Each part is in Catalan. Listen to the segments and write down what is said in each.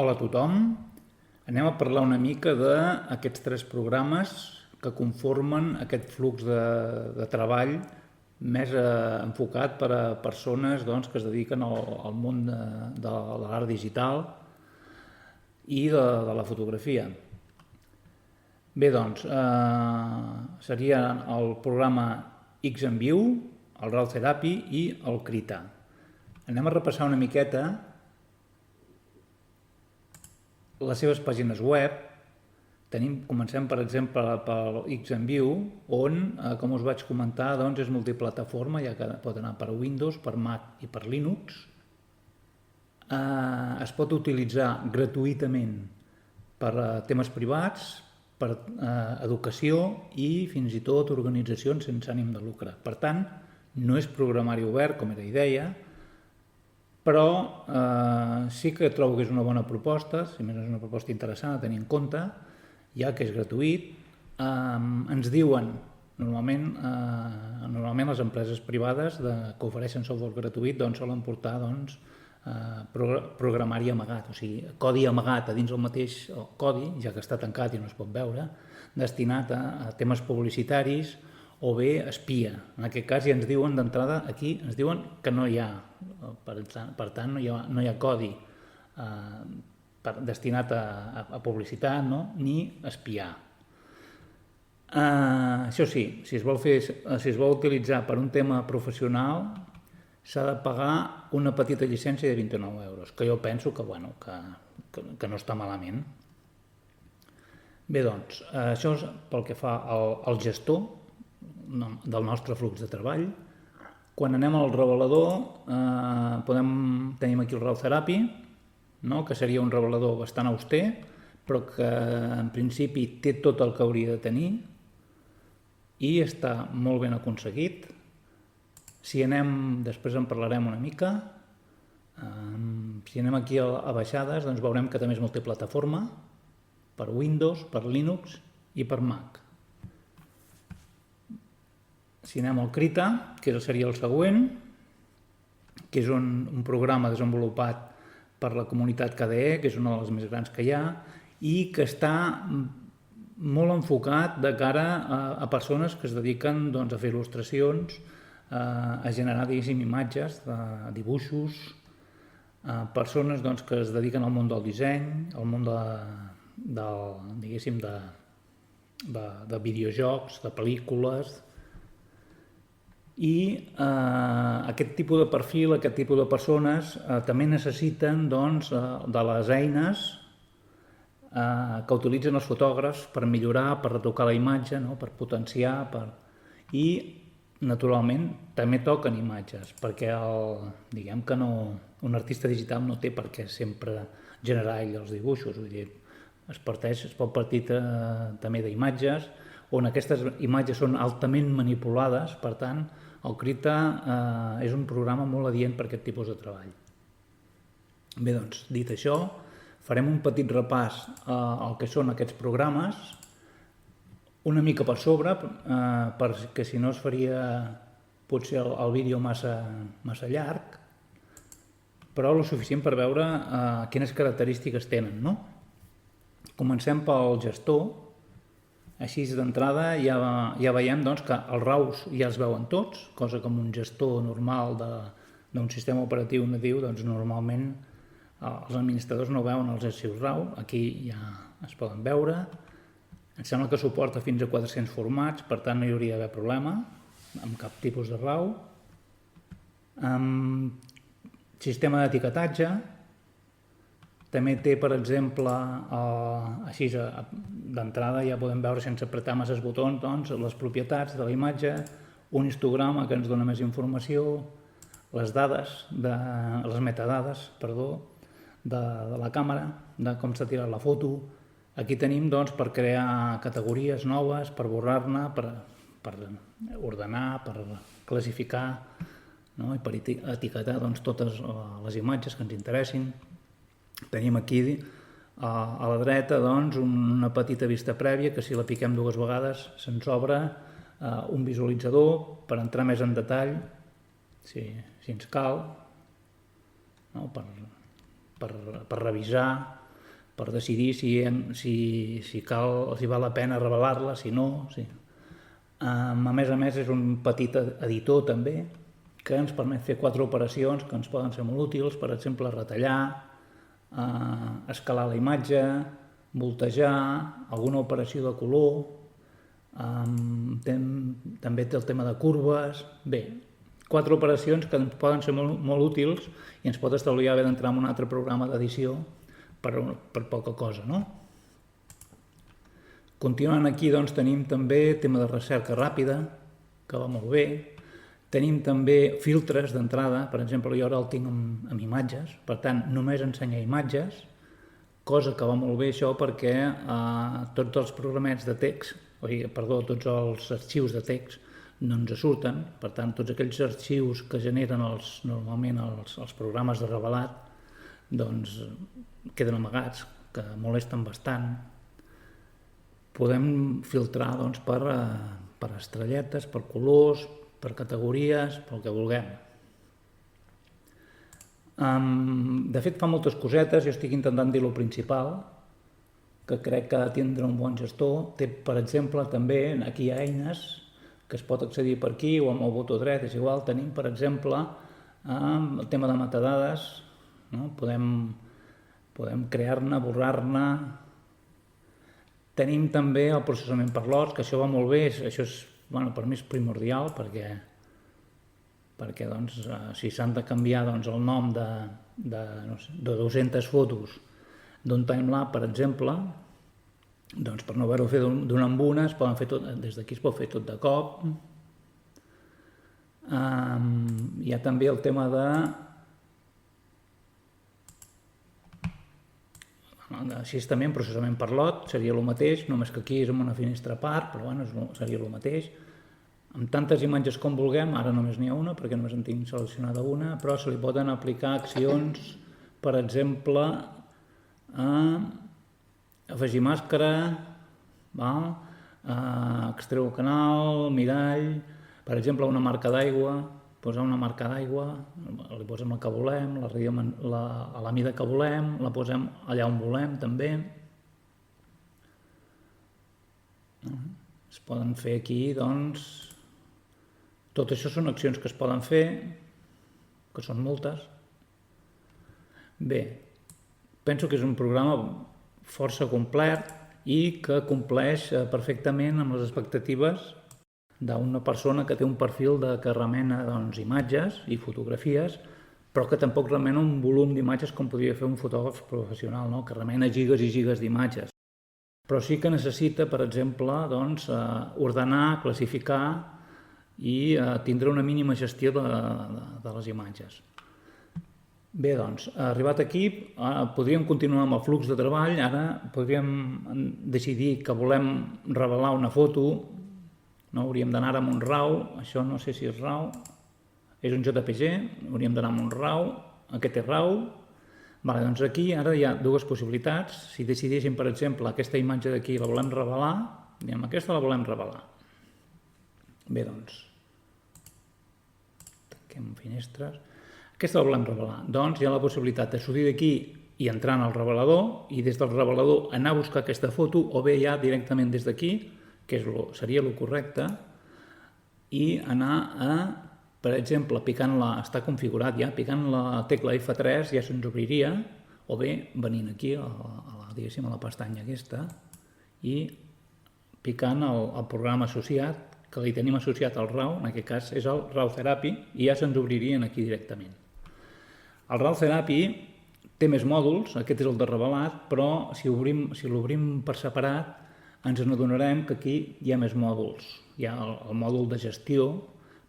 Hola a tothom. Anem a parlar una mica d'aquests 3 programes que conformen aquest flux de treball més enfocat per a persones que es dediquen al món de l'art digital i de la fotografia. Bé, seria el programa Xenview, el RAW Therapy i el Krita. Anem a repassar una miqueta les seves pàgines web. Comencem, per exemple, pel Xenview, on, com us vaig comentar, és multiplataforma, ja que pot anar per Windows, per Mac i per Linux. Es pot utilitzar gratuïtament per temes privats, per educació i fins i tot organitzacions sense ànim de lucre. Per tant, no és programari obert, com era idea, però sí que trobo que és una bona proposta, si més és una proposta interessant a tenir en compte, ja que és gratuït. Ens diuen, normalment les empreses privades que ofereixen software gratuït solen portar programari amagat, o sigui, codi amagat a dins el mateix codi, ja que està tancat i no es pot veure, destinat a temes publicitaris o bé espia. En aquest cas ja ens diuen d'entrada, aquí ens diuen que no hi ha, per tant no hi ha codi destinat a publicitat ni espiar. Això sí, si es vol utilitzar per un tema professional s'ha de pagar una petita llicència de 29 euros, que jo penso que no està malament. Bé, això és pel que fa al gestor del nostre flux de treball. Quan anem al revelador, tenim aquí el RAW Therapy, que seria un revelador bastant auster, però que en principi té tot el que hauria de tenir i està molt ben aconseguit. Si anem, després en parlarem una mica, si anem aquí a baixades, veurem que també és multiplataforma, per Windows, per Linux i per Mac. Si anem al Krita, que seria el següent, que és un programa desenvolupat per la comunitat KDE, que és una de les més grans que hi ha, i que està molt enfocat de cara a persones que es dediquen a fer il·lustracions, a generar, imatges, dibuixos, persones que es dediquen al món del disseny, al món de videojocs, de pel·lícules, i aquest tipus de perfil, aquest tipus de persones també necessiten de les eines que utilitzen els fotògrafs per millorar, per retocar la imatge, per potenciar, i naturalment també toquen imatges, perquè diguem que un artista digital no té per què sempre generar ell els dibuixos, vull dir, es pot partir també d'imatges on aquestes imatges són altament manipulades. Per tant, el Krita és un programa molt adient per aquest tipus de treball. Bé, dit això, farem un petit repàs al que són aquests programes, una mica per sobre, perquè si no es faria potser el vídeo massa llarg, però el suficient per veure quines característiques tenen. Comencem pel gestor. Així d'entrada ja veiem que els RAWs ja es veuen tots, cosa que amb un gestor normal d'un sistema operatiu nadiu normalment els administradors no veuen els arxius RAW. Aquí ja es poden veure. Em sembla que suporta fins a 400 formats, per tant no hi hauria d'haver problema amb cap tipus de RAW. Sistema d'etiquetatge. També té, per exemple, així d'entrada ja podem veure sense apretar masses botons les propietats de la imatge, un histograma que ens dona més informació, les metadades de la càmera, de com s'ha tirat la foto. Aquí tenim per crear categories noves, per borrar-ne, per ordenar, per classificar i per etiquetar totes les imatges que ens interessin. Tenim aquí a la dreta una petita vista prèvia que si la piquem 2 vegades se'ns obre un visualitzador per entrar més en detall, si ens cal, per revisar per decidir si val la pena revelar-la, si no. Sí. A més, és un petit editor també, que ens permet fer 4 operacions que ens poden ser molt útils, per exemple, retallar, escalar la imatge, voltejar, alguna operació de color, també té el tema de curves. Bé, 4 operacions que ens poden ser molt útils i ens pot estalviar haver d'entrar en un altre programa d'edició per poca cosa, no? Continuant aquí, doncs, tenim també tema de recerca ràpida, que va molt bé. Tenim també filtres d'entrada, per exemple, jo ara el tinc amb imatges, per tant, només ensenya imatges, cosa que va molt bé això perquè tots els programets de text, tots els arxius de text no ens surten, per tant, tots aquells arxius que generen normalment els programes de revelat, doncs queden amagats, que molesten bastant. Podem filtrar doncs, per estrelletes, per colors, per categories, pel que vulguem. De fet, fa moltes cosetes, jo estic intentant dir lo principal, que crec que ha de tindre un bon gestor. Té, per exemple, també, aquí hi ha eines que es pot accedir per aquí o amb el botó dret, és igual. Tenim, per exemple, el tema de metadades, no? Podem crear-ne, borrar-ne. Tenim també el processament per lots, que això va molt bé, això és, per mi és primordial, perquè doncs, si s'han de canviar doncs, el nom de 200 fotos d'un timelapse, per exemple, doncs per no haver-ho fet d'una en una, des d'aquí es pot fer tot de cop. Hi ha també el tema així també, processament per lot, seria el mateix, només que aquí és en una finestra a part, però seria el mateix. Amb tantes imatges com vulguem, ara només n'hi ha una, perquè només en tinc seleccionada una, però se li poden aplicar accions, per exemple, afegir màscara, extreure canal, mirall, per exemple, una marca d'aigua, posar una marca d'aigua, li posem la que volem, a la mida que volem, la posem allà on volem també. Es poden fer aquí, doncs... Tot això són accions que es poden fer, que són moltes. Bé, penso que és un programa força complet i que compleix perfectament amb les expectatives d'una persona que té un perfil que remena imatges i fotografies, però que tampoc remena un volum d'imatges com podria fer un fotògraf professional, que remena gigas i gigas d'imatges. Però sí que necessita, per exemple, ordenar, classificar i tindre una mínima gestió de les imatges. Bé, doncs, arribat aquí, podríem continuar amb el flux de treball. Ara podríem decidir que volem revelar una foto, hauríem d'anar amb un RAW, això no sé si és RAW, és un JPG, hauríem d'anar amb un RAW, aquest és RAW. Doncs aquí ara hi ha dues possibilitats. Si decidíssim, per exemple, aquesta imatge d'aquí la volem revelar, diem aquesta la volem revelar. Bé, doncs, tanquem finestres. Aquesta la volem revelar. Doncs hi ha la possibilitat de sortir d'aquí i entrar en el revelador i des del revelador anar a buscar aquesta foto o bé ja directament des d'aquí, que seria el correcte, i anar per exemple, està configurat ja, picant la tecla F3 ja se'ns obriria, o bé venint aquí a la pestanya aquesta i picant el programa associat, que li tenim associat al RAW, en aquest cas és el RAW Therapy, i ja se'ns obririen aquí directament. El RAW Therapy té més mòduls, aquest és el de revelat, però si l'obrim per separat ens n'adonarem que aquí hi ha més mòduls. Hi ha el mòdul de gestió,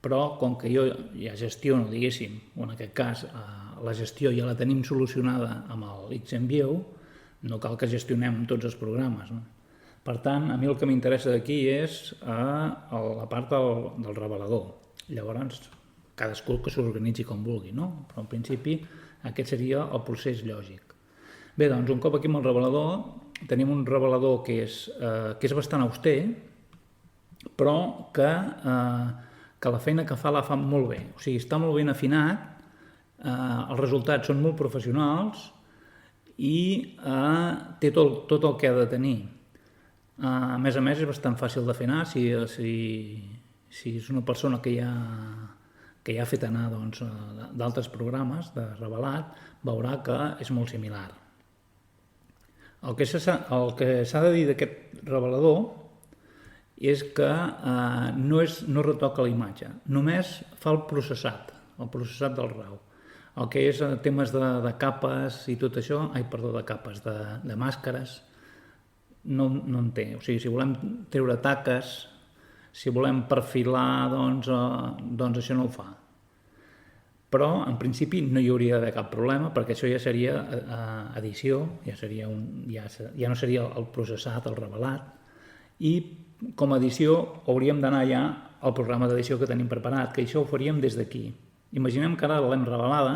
però com que jo ja gestiono, diguéssim, o en aquest cas la gestió ja la tenim solucionada amb el Xenview, no cal que gestionem tots els programes. Per tant, a mi el que m'interessa d'aquí és la part del revelador. Llavors, cadascú que s'organitzi com vulgui, no? Però en principi aquest seria el procés lògic. Bé, doncs un cop aquí amb el revelador, tenim un revelador que és bastant auster, però que la feina que fa la fa molt bé. O sigui, està molt ben afinat, els resultats són molt professionals i té tot el que ha de tenir. A més, és bastant fàcil de fer anar. Si és una persona que ja ha fet anar d'altres programes de revelat, veurà que és molt similar. El que s'ha de dir d'aquest revelador és que no retoca la imatge, només fa el processat del RAW. El que és temes de capes i tot això, de capes, de màscares, no en té. O sigui, si volem treure taques, si volem perfilar, doncs això no ho fa. Però, en principi, no hi hauria d'haver cap problema, perquè això ja seria edició, ja no seria el processat, el revelat, i com a edició hauríem d'anar ja al programa d'edició que tenim preparat, que això ho faríem des d'aquí. Imaginem que ara l'hem revelada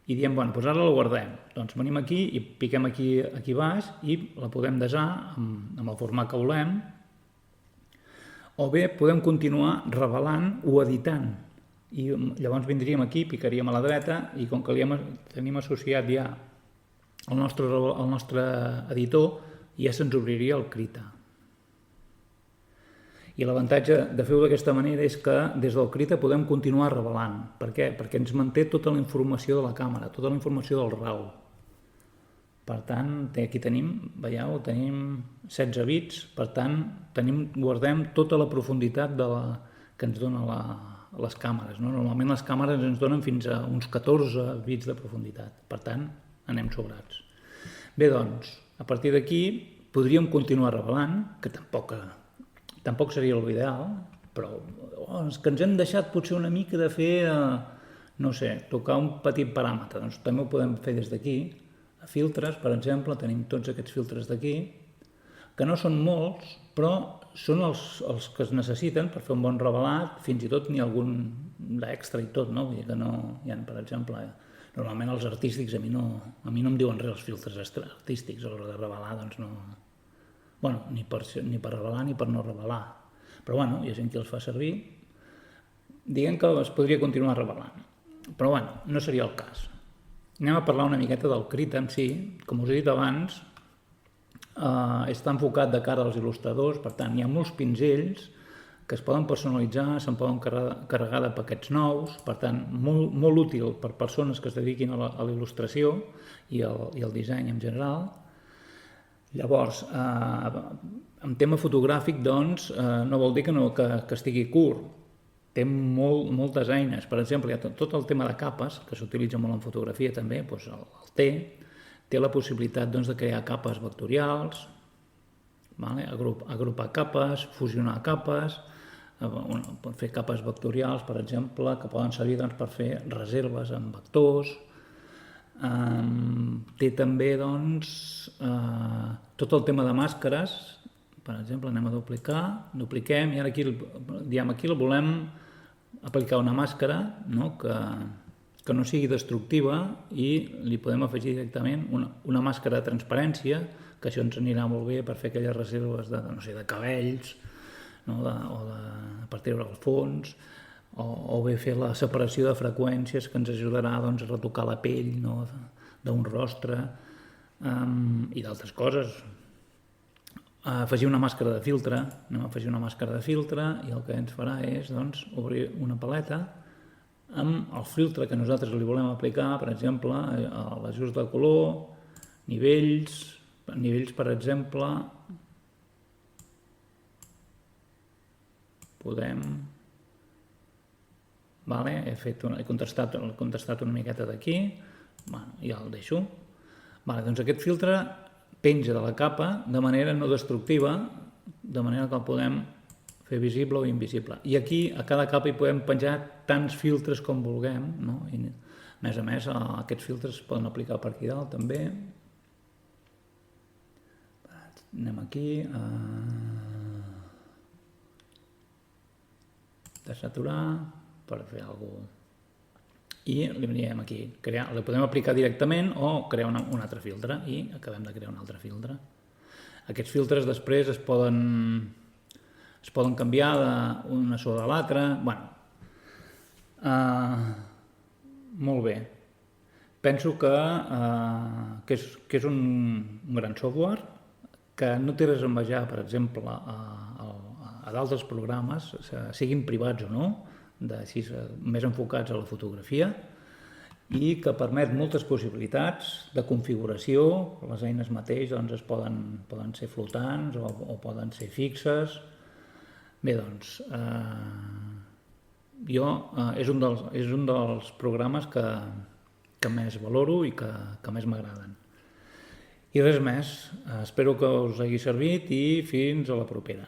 i diem, bueno, doncs ara la guardem. Doncs venim aquí i piquem aquí baix i la podem desar amb el format que volem, o bé podem continuar revelant o editant. I llavors vindríem aquí, picaríem a la dreta i com que tenim associat ja el nostre editor, ja se'ns obriria el Krita. I l'avantatge de fer-ho d'aquesta manera és que des del Krita podem continuar revelant. Per què? Perquè ens manté tota la informació de la càmera, tota la informació del RAW. Per tant, aquí veieu, tenim 16 bits, per tant, guardem tota la profunditat que ens dona les càmeres. Normalment les càmeres ens donen fins a uns 14 bits de profunditat, per tant, anem sobrats. Bé, doncs, a partir d'aquí podríem continuar revelant, que tampoc seria l'ideal, però és que ens hem deixat potser una mica de fer, no sé, tocar un petit paràmetre. Doncs també ho podem fer des d'aquí. A filtres, per exemple, tenim tots aquests filtres d'aquí, que no són molts, però són els que es necessiten per fer un bon revelat, fins i tot n'hi ha algun d'extra i tot, no? Vull dir que no hi ha, per exemple, normalment els artístics a mi no em diuen res els filtres artístics a l'hora de revelar, doncs no... Bueno, ni per revelar ni per no revelar. Però bueno, hi ha gent que els fa servir. Diguem que es podria continuar revelant. Però bueno, no seria el cas. Anem a parlar una miqueta del Krita en si. Com us he dit abans, està enfocat de cara als il·lustradors, per tant, hi ha molts pinzells que es poden personalitzar, se'n poden carregar de paquets nous, per tant, molt útil per persones que es dediquin a la il·lustració i al disseny en general. Llavors, en tema fotogràfic, doncs, no vol dir que estigui curt. Té moltes eines. Per exemple, hi ha tot el tema de capes, que s'utilitza molt en fotografia també, doncs té la possibilitat de crear capes vectorials, agrupar capes, fusionar capes, fer capes vectorials, per exemple, que poden servir per fer reserves en vectors. Té també tot el tema de màscares. Per exemple, anem a dupliquem i ara aquí volem aplicar una màscara que no sigui destructiva i li podem afegir directament una màscara de transparència, que això ens anirà molt bé per fer aquelles reserves de cabells per treure el fons, o bé fer la separació de freqüències que ens ajudarà a retocar la pell d'un rostre i d'altres coses. Afegir una màscara de filtre, i el que ens farà és obrir una paleta amb el filtre que nosaltres li volem aplicar, per exemple, l'ajust de color, nivells, per exemple, podem... He contestat una miqueta d'aquí, ja el deixo. Doncs aquest filtre penja de la capa de manera no destructiva, de manera que el podem fer visible o invisible. I aquí a cada capa hi podem penjar tants filtres com vulguem, i a més aquests filtres es poden aplicar per aquí dalt també. Anem aquí, de saturar, per fer alguna cosa. I li veníem aquí, li podem aplicar directament o crear un altre filtre i acabem de crear un altre filtre. Aquests filtres després es poden canviar d'una sobre l'altra. Molt bé. penso que és un gran software que no té res a envejar, per exemple, a d'altres programes, siguin privats o no, més enfocats a la fotografia, i que permet moltes possibilitats de configuració. Les eines mateix poden ser flotants o poden ser fixes. Bé, doncs, és un dels programes que més valoro i que més m'agraden. I res més, espero que us hagi servit i fins a la propera.